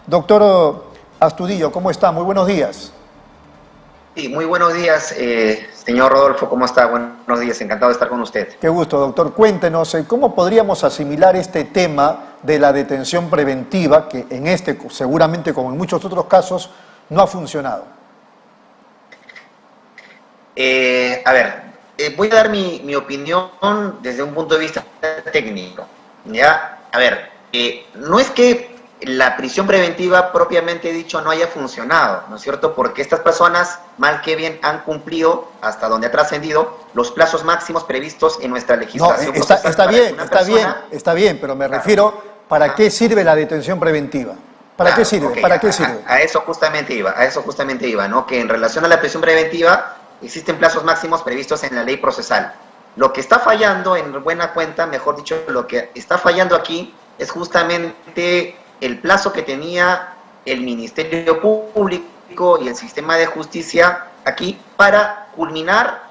Doctor Astudillo, ¿cómo está? Muy buenos días. Sí, muy buenos días, señor Rodolfo, ¿cómo está? Buenos días, encantado de estar con usted. Qué gusto, doctor. Cuéntenos, ¿cómo podríamos asimilar este tema de la detención preventiva, que en este, seguramente como en muchos otros casos, no ha funcionado? Voy a dar mi opinión desde un punto de vista técnico, ¿ya? No es que la prisión preventiva propiamente dicho no haya funcionado, ¿no es cierto? Porque estas personas, mal que bien, han cumplido, hasta donde ha trascendido, los plazos máximos previstos en nuestra legislación. No, está bien, pero me refiero, ¿para qué sirve la detención preventiva? ¿Para qué sirve? Okay, ¿Para qué sirve? A eso justamente iba, ¿no? Que en relación a la prisión preventiva existen plazos máximos previstos en la ley procesal. Lo que está fallando, en buena cuenta, mejor dicho, lo que está fallando aquí es justamente el plazo que tenía el Ministerio Público y el sistema de justicia aquí para culminar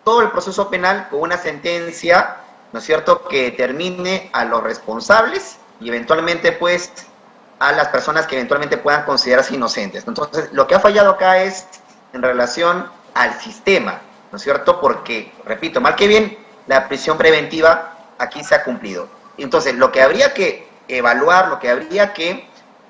todo el proceso penal con una sentencia, ¿no es cierto?, que determine a los responsables y eventualmente, pues, a las personas que eventualmente puedan considerarse inocentes. Entonces, lo que ha fallado acá es en relación al sistema, ¿no es cierto?, porque, repito, mal que bien, la prisión preventiva aquí se ha cumplido. Entonces, lo que habría que evaluar, lo que habría que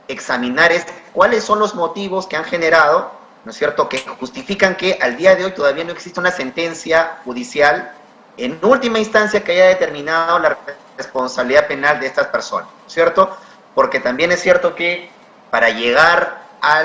examinar es cuáles son los motivos que han generado, ¿no es cierto?, que justifican que al día de hoy todavía no existe una sentencia judicial en última instancia que haya determinado la responsabilidad penal de estas personas, ¿no es cierto? Porque también es cierto que para llegar a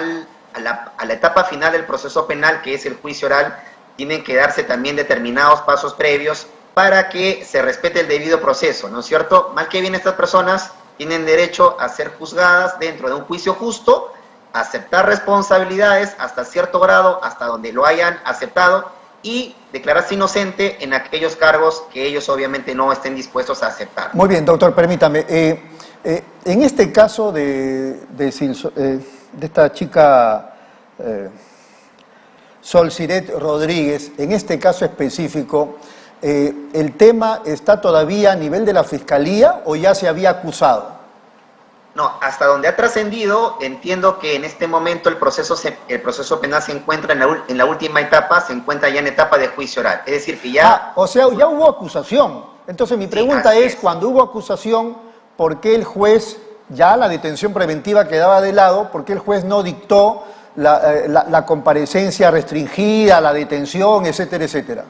la etapa final del proceso penal, que es el juicio oral, tienen que darse también determinados pasos previos para que se respete el debido proceso, ¿no es cierto? Mal que bien, estas personas tienen derecho a ser juzgadas dentro de un juicio justo, a aceptar responsabilidades hasta cierto grado, hasta donde lo hayan aceptado, y declararse inocente en aquellos cargos que ellos obviamente no estén dispuestos a aceptar. Muy bien, doctor, permítame. En este caso de esta chica Sol Siret Rodríguez, en este caso específico, ¿el tema está todavía a nivel de la Fiscalía o ya se había acusado? No, hasta donde ha trascendido, entiendo que en este momento el proceso penal se encuentra en la última etapa, se encuentra ya en etapa de juicio oral. Es decir, que ya... O sea, ya hubo acusación. Entonces mi pregunta es, cuando hubo acusación, ¿por qué el juez, ya la detención preventiva quedaba de lado, por qué el juez no dictó la comparecencia restringida, la detención, etcétera, etcétera?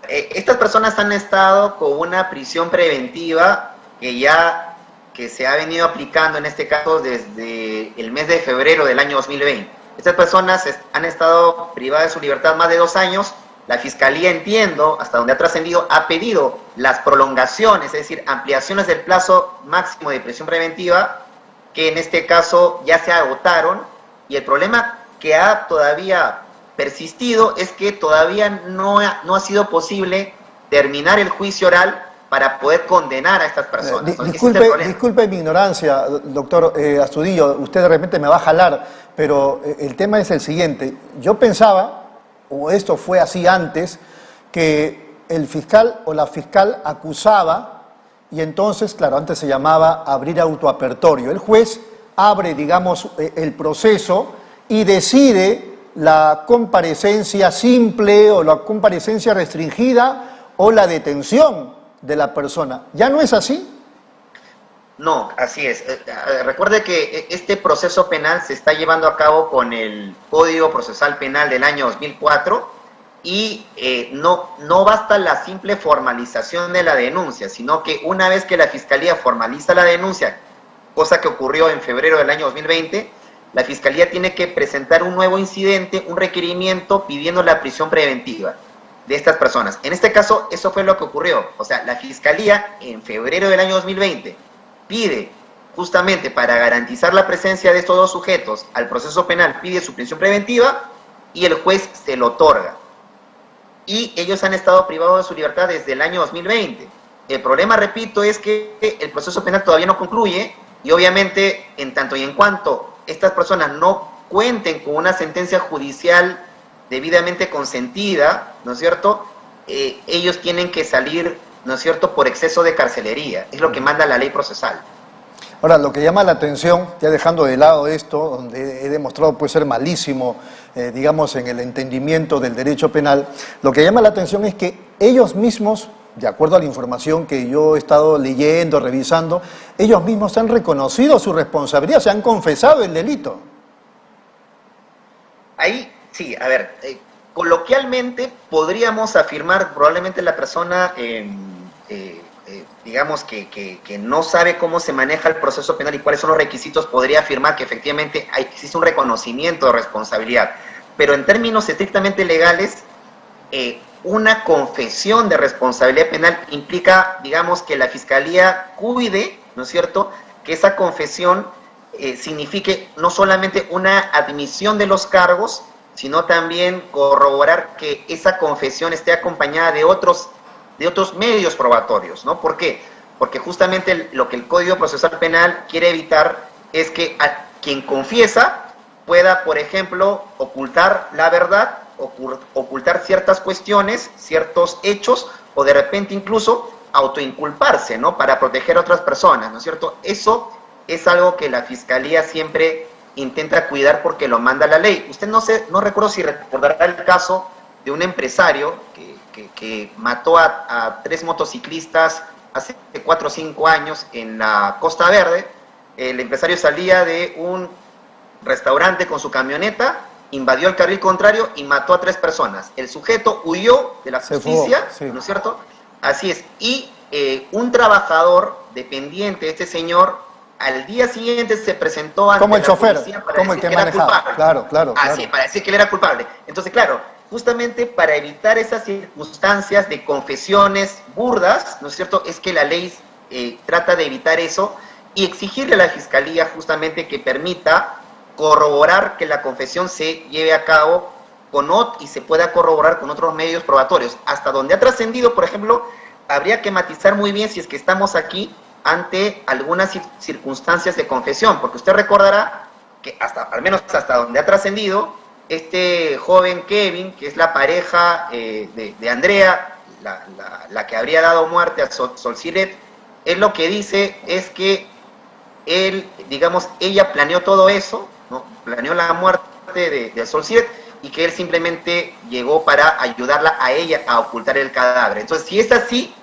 Estas personas han estado con una prisión preventiva que se ha venido aplicando en este caso desde el mes de febrero del año 2020. Estas personas han estado privadas de su libertad más de 2 años. La Fiscalía, entiendo, hasta donde ha trascendido, ha pedido las prolongaciones, es decir, ampliaciones del plazo máximo de prisión preventiva, que en este caso ya se agotaron, y el problema que ha todavía persistido es que todavía no ha sido posible terminar el juicio oral para poder condenar a estas personas. Disculpe mi ignorancia, doctor Astudillo, usted de repente me va a jalar, pero el tema es el siguiente. Yo pensaba, o esto fue así antes, que el fiscal o la fiscal acusaba y entonces, claro, antes se llamaba abrir autoapertorio. El juez abre, digamos, el proceso y decide la comparecencia simple o la comparecencia restringida o la detención de la persona. ¿Ya no es así? No, así es. Recuerde que este proceso penal se está llevando a cabo con el Código Procesal Penal del año 2004 y no basta la simple formalización de la denuncia, sino que una vez que la Fiscalía formaliza la denuncia, cosa que ocurrió en febrero del año 2020, la Fiscalía tiene que presentar un nuevo incidente, un requerimiento pidiendo la prisión preventiva de estas personas. En este caso, eso fue lo que ocurrió. O sea, la Fiscalía en febrero del año 2020 pide, justamente para garantizar la presencia de estos dos sujetos al proceso penal, pide su prisión preventiva y el juez se lo otorga. Y ellos han estado privados de su libertad desde el año 2020. El problema, repito, es que el proceso penal todavía no concluye y obviamente, en tanto y en cuanto estas personas no cuenten con una sentencia judicial debidamente consentida, ¿no es cierto?, ellos tienen que salir, ¿no es cierto?, por exceso de carcelería. Es lo que manda la ley procesal. Ahora, lo que llama la atención, ya dejando de lado esto, donde he demostrado puede ser malísimo, digamos, en el entendimiento del derecho penal, lo que llama la atención es que ellos mismos, de acuerdo a la información que yo he estado leyendo, revisando, ellos mismos han reconocido su responsabilidad, se han confesado el delito. Ahí, sí, a ver, coloquialmente podríamos afirmar, probablemente la persona, digamos, que no sabe cómo se maneja el proceso penal y cuáles son los requisitos, podría afirmar que efectivamente existe un reconocimiento de responsabilidad. Pero en términos estrictamente legales, una confesión de responsabilidad penal implica, digamos, que la Fiscalía cuide, ¿no es cierto?, que esa confesión signifique no solamente una admisión de los cargos, sino también corroborar que esa confesión esté acompañada de otros medios probatorios, ¿no? ¿Por qué? Porque justamente lo que el Código Procesal Penal quiere evitar es que a quien confiesa pueda, por ejemplo, ocultar la verdad, ocultar ciertas cuestiones, ciertos hechos, o de repente incluso autoinculparse, ¿no? Para proteger a otras personas, ¿no es cierto? Eso es algo que la Fiscalía siempre intenta cuidar porque lo manda la ley. Usted no recuerdo si recordará el caso de un empresario que mató a 3 motociclistas hace 4 o 5 años en la Costa Verde. El empresario salía de un restaurante con su camioneta, invadió el carril contrario y mató a 3 personas. El sujeto huyó de la justicia, sí, ¿no es cierto? Así es. Y un trabajador dependiente de este señor al día siguiente se presentó ante la policía para decir que era culpable. Claro. Sí, para decir que él era culpable. Entonces, claro, justamente para evitar esas circunstancias de confesiones burdas, ¿no es cierto?, es que la ley trata de evitar eso y exigirle a la Fiscalía justamente que permita corroborar que la confesión se lleve a cabo y se pueda corroborar con otros medios probatorios. Hasta donde ha trascendido, por ejemplo, habría que matizar muy bien si es que estamos aquí ante algunas circunstancias de confesión, porque usted recordará que al menos hasta donde ha trascendido, este joven Kevin, que es la pareja de Andrea, la que habría dado muerte a Solciret, él lo que dice es que ella planeó todo eso, ¿no? Planeó la muerte de Solciret y que él simplemente llegó para ayudarla a ella a ocultar el cadáver. Entonces, si es así,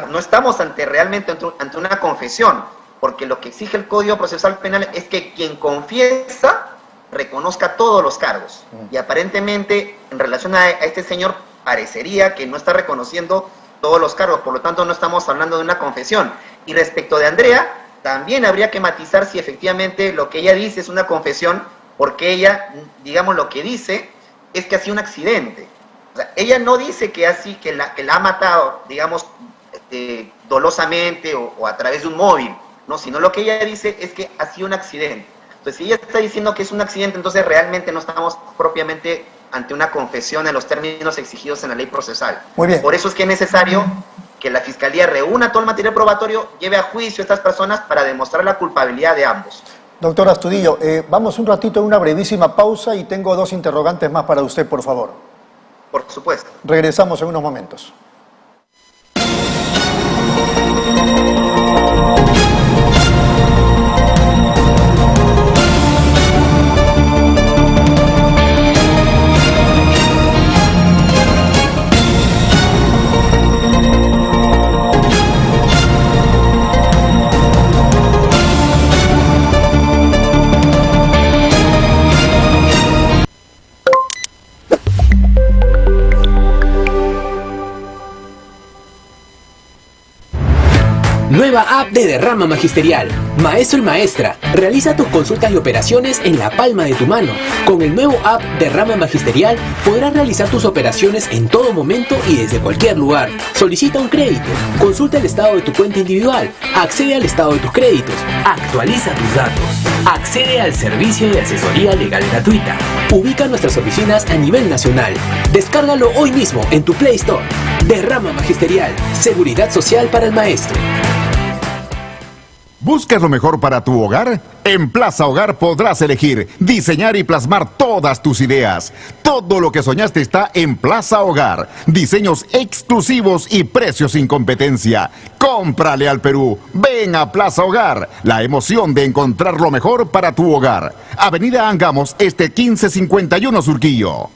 no estamos realmente ante una confesión, porque lo que exige el Código Procesal Penal es que quien confiesa reconozca todos los cargos. Y aparentemente, en relación a este señor, parecería que no está reconociendo todos los cargos, por lo tanto no estamos hablando de una confesión. Y respecto de Andrea, también habría que matizar si efectivamente lo que ella dice es una confesión, porque ella, digamos, lo que dice es que ha sido un accidente. O sea, ella no dice que la ha matado, digamos, dolosamente o a través de un móvil, no, sino lo que ella dice es que ha sido un accidente. Entonces, si ella está diciendo que es un accidente, entonces realmente no estamos propiamente ante una confesión en los términos exigidos en la ley procesal. Muy bien. Por eso es que es necesario que la Fiscalía reúna todo el material probatorio, lleve a juicio a estas personas para demostrar la culpabilidad de ambos. Doctor Astudillo, vamos un ratito a una brevísima pausa y tengo 2 interrogantes más para usted, por favor. Por supuesto. Regresamos en unos momentos. Nueva app de Derrama Magisterial. Maestro y maestra, realiza tus consultas y operaciones en la palma de tu mano. Con el nuevo app Derrama Magisterial podrás realizar tus operaciones en todo momento y desde cualquier lugar. Solicita un crédito, consulta el estado de tu cuenta individual, accede al estado de tus créditos, actualiza tus datos, accede al servicio de asesoría legal gratuita. Ubica nuestras oficinas a nivel nacional. Descárgalo hoy mismo en tu Play Store. Derrama Magisterial, seguridad social para el maestro. ¿Buscas lo mejor para tu hogar? En Plaza Hogar podrás elegir, diseñar y plasmar todas tus ideas. Todo lo que soñaste está en Plaza Hogar. Diseños exclusivos y precios sin competencia. Cómprale al Perú. Ven a Plaza Hogar. La emoción de encontrar lo mejor para tu hogar. Avenida Angamos, 1551 Surquillo.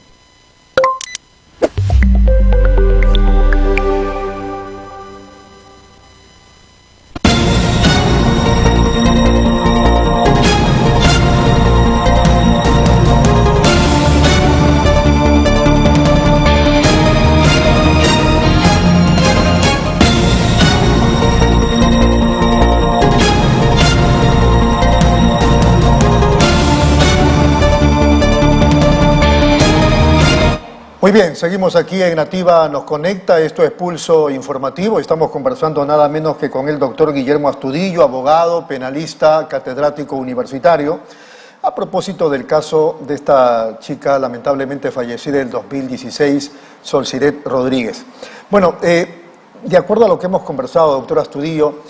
Muy bien, seguimos aquí en Nativa Nos Conecta, esto es Pulso Informativo, estamos conversando nada menos que con el doctor Guillermo Astudillo, abogado, penalista, catedrático universitario, a propósito del caso de esta chica lamentablemente fallecida en el 2016, Solciret Rodríguez. Bueno, de acuerdo a lo que hemos conversado, doctor Astudillo,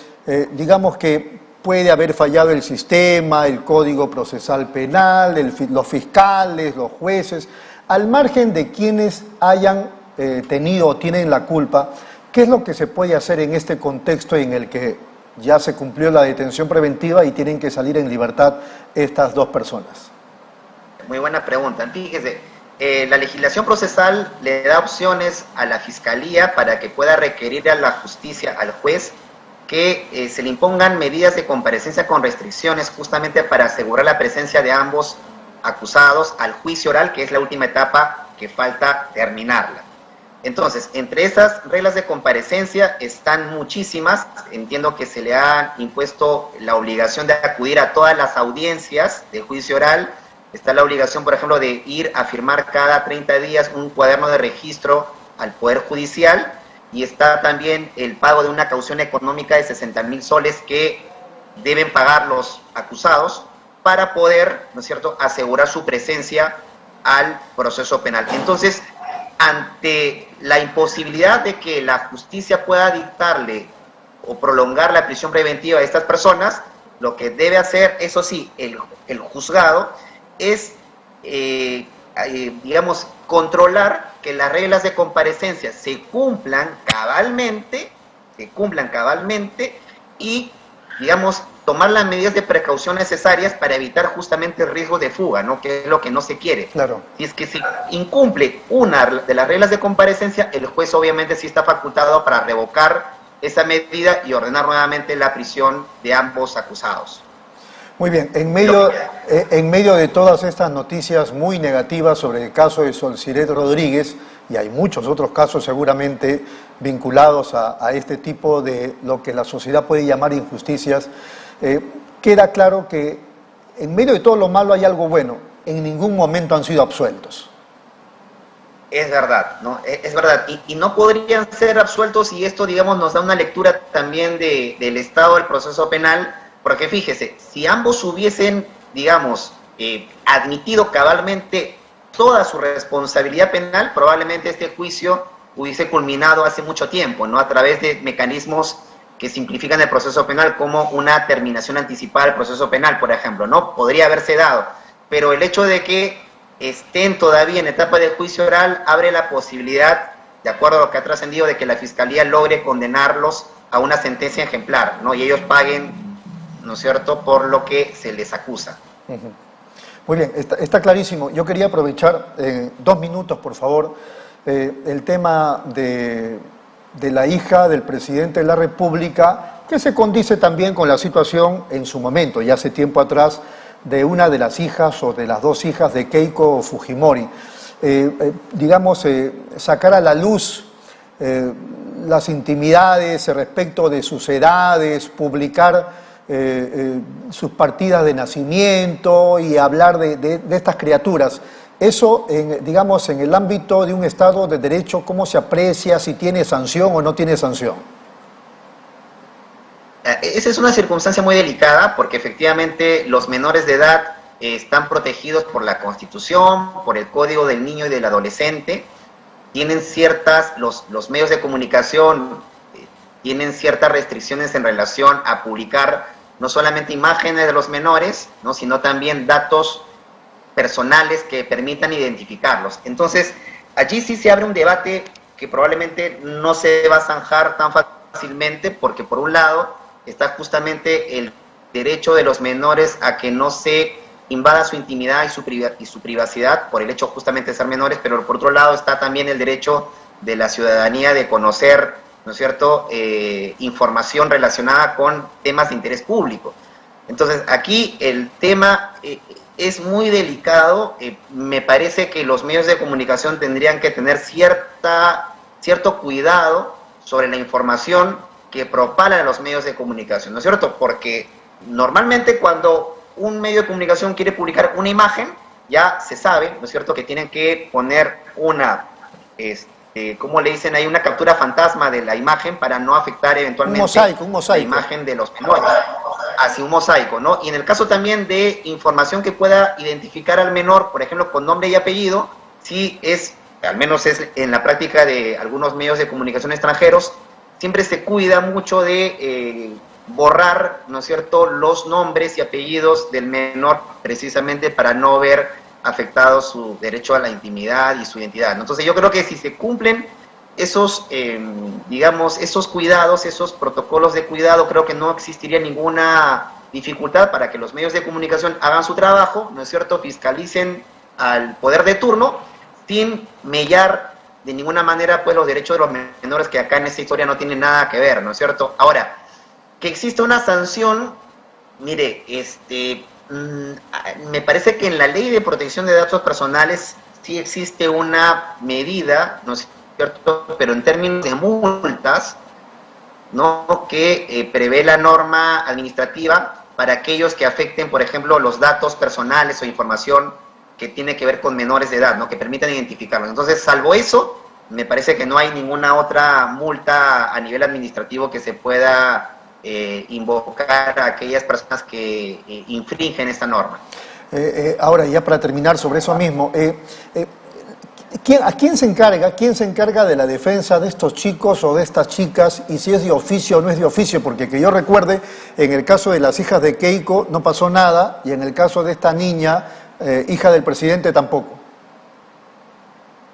digamos que puede haber fallado el sistema, el Código Procesal Penal, los fiscales, los jueces. Al margen de quienes hayan tenido o tienen la culpa, ¿qué es lo que se puede hacer en este contexto en el que ya se cumplió la detención preventiva y tienen que salir en libertad estas dos personas? Muy buena pregunta. Fíjese, la legislación procesal le da opciones a la Fiscalía para que pueda requerir a la justicia, al juez, que se le impongan medidas de comparecencia con restricciones justamente para asegurar la presencia de ambos acusados al juicio oral, que es la última etapa que falta terminarla. Entonces, entre esas reglas de comparecencia están muchísimas. Entiendo que se le ha impuesto la obligación de acudir a todas las audiencias del juicio oral. Está la obligación, por ejemplo, de ir a firmar cada 30 días un cuaderno de registro al Poder Judicial, y está también el pago de una caución económica de 60.000 soles que deben pagar los acusados para poder, ¿no es cierto?, asegurar su presencia al proceso penal. Entonces, ante la imposibilidad de que la justicia pueda dictarle o prolongar la prisión preventiva a estas personas, lo que debe hacer, eso sí, el juzgado es, digamos, controlar que las reglas de comparecencia se cumplan cabalmente y, digamos, tomar las medidas de precaución necesarias para evitar justamente el riesgo de fuga, ¿no?, que es lo que no se quiere. Claro. Si es que se incumple una de las reglas de comparecencia, el juez obviamente sí está facultado para revocar esa medida y ordenar nuevamente la prisión de ambos acusados. Muy bien, en medio de todas estas noticias muy negativas sobre el caso de Solciret Rodríguez, y hay muchos otros casos seguramente vinculados a este tipo de lo que la sociedad puede llamar injusticias, queda claro que en medio de todo lo malo hay algo bueno. En ningún momento han sido absueltos. Es verdad, ¿no? Es verdad. Y no podrían ser absueltos, y esto, digamos, nos da una lectura también del estado del proceso penal, porque fíjese, si ambos hubiesen, digamos, admitido cabalmente toda su responsabilidad penal, probablemente este juicio hubiese culminado hace mucho tiempo, ¿no?, a través de mecanismos que simplifican el proceso penal, como una terminación anticipada del proceso penal, por ejemplo, ¿no? Podría haberse dado, pero el hecho de que estén todavía en etapa de juicio oral abre la posibilidad, de acuerdo a lo que ha trascendido, de que la Fiscalía logre condenarlos a una sentencia ejemplar, ¿no?, y ellos paguen, ¿no es cierto?, por lo que se les acusa. Muy bien, está clarísimo. Yo quería aprovechar 2 minutos, por favor, el tema de la hija del presidente de la República, que se condice también con la situación en su momento, ya hace tiempo atrás, de una de las hijas o de las 2 hijas de Keiko Fujimori. Digamos, sacar a la luz las intimidades respecto de sus edades, publicar sus partidas de nacimiento y hablar de estas criaturas. Eso, digamos, en el ámbito de un Estado de Derecho, ¿cómo se aprecia si tiene sanción o no tiene sanción? Esa es una circunstancia muy delicada, porque efectivamente los menores de edad están protegidos por la Constitución, por el Código del Niño y del Adolescente. Tienen los medios de comunicación tienen ciertas restricciones en relación a publicar no solamente imágenes de los menores, ¿no? Sino también datos personales que permitan identificarlos. Entonces, allí sí se abre un debate que probablemente no se va a zanjar tan fácilmente, porque por un lado está justamente el derecho de los menores a que no se invada su intimidad y su privacidad por el hecho justamente de ser menores, pero por otro lado está también el derecho de la ciudadanía de conocer, ¿no es cierto?, información relacionada con temas de interés público. Entonces, aquí el tema es muy delicado. Me parece que los medios de comunicación tendrían que tener cierto cuidado sobre la información que propalan a los medios de comunicación, ¿no es cierto? Porque normalmente cuando un medio de comunicación quiere publicar una imagen, ya se sabe, ¿no es cierto?, que tienen que poner una, ¿cómo le dicen ahí? Una captura fantasma de la imagen para no afectar eventualmente un mosaico. la imagen de los menores. Así, un mosaico, ¿no? Y en el caso también de información que pueda identificar al menor, por ejemplo, con nombre y apellido, sí es, al menos es en la práctica de algunos medios de comunicación extranjeros, siempre se cuida mucho de borrar, ¿no es cierto?, los nombres y apellidos del menor, precisamente para no ver afectado su derecho a la intimidad y su identidad, ¿no? Entonces yo creo que si se cumplen esos, digamos, esos cuidados, esos protocolos de cuidado, creo que no existiría ninguna dificultad para que los medios de comunicación hagan su trabajo, ¿no es cierto?, fiscalicen al poder de turno, sin mellar de ninguna manera pues los derechos de los menores, que acá en esta historia no tienen nada que ver, ¿no es cierto? Ahora, que existe una sanción, mire, me parece que en la Ley de Protección de Datos Personales sí existe una medida, ¿no es cierto?, pero en términos de multas, ¿no?, que prevé la norma administrativa para aquellos que afecten, por ejemplo, los datos personales o información que tiene que ver con menores de edad, ¿no?, que permitan identificarlos. Entonces, salvo eso, me parece que no hay ninguna otra multa a nivel administrativo que se pueda invocar a aquellas personas que infringen esta norma. Ahora, ya para terminar sobre eso mismo, ¿quién se encarga de la defensa de estos chicos o de estas chicas, y si es de oficio o no es de oficio? Porque que yo recuerde, en el caso de las hijas de Keiko no pasó nada, y en el caso de esta niña, hija del presidente, tampoco.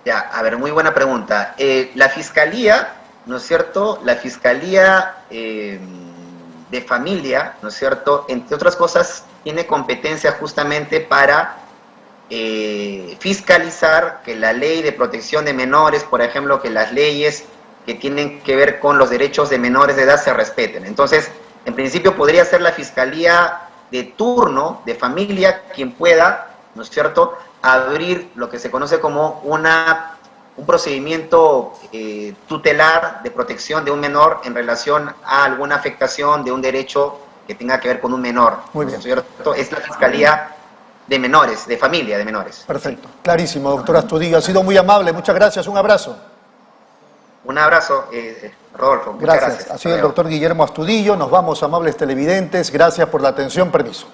Ya, a ver, muy buena pregunta. La Fiscalía, ¿no es cierto?, la Fiscalía de Familia, ¿no es cierto?, entre otras cosas, tiene competencia justamente para fiscalizar que la ley de protección de menores, por ejemplo, que las leyes que tienen que ver con los derechos de menores de edad se respeten. Entonces, en principio podría ser la Fiscalía de turno, de familia, quien pueda, ¿no es cierto?, abrir lo que se conoce como un procedimiento tutelar de protección de un menor en relación a alguna afectación de un derecho que tenga que ver con un menor. Muy bien. ¿No es cierto? Es la Fiscalía de menores, de familia de menores. Perfecto, clarísimo, doctor Astudillo. Ha sido muy amable, muchas gracias, un abrazo. Un abrazo, Rodolfo. Muchas Gracias. gracias. Ha sido el doctor Guillermo Astudillo. Nos vamos, amables televidentes. Gracias por la atención. Permiso.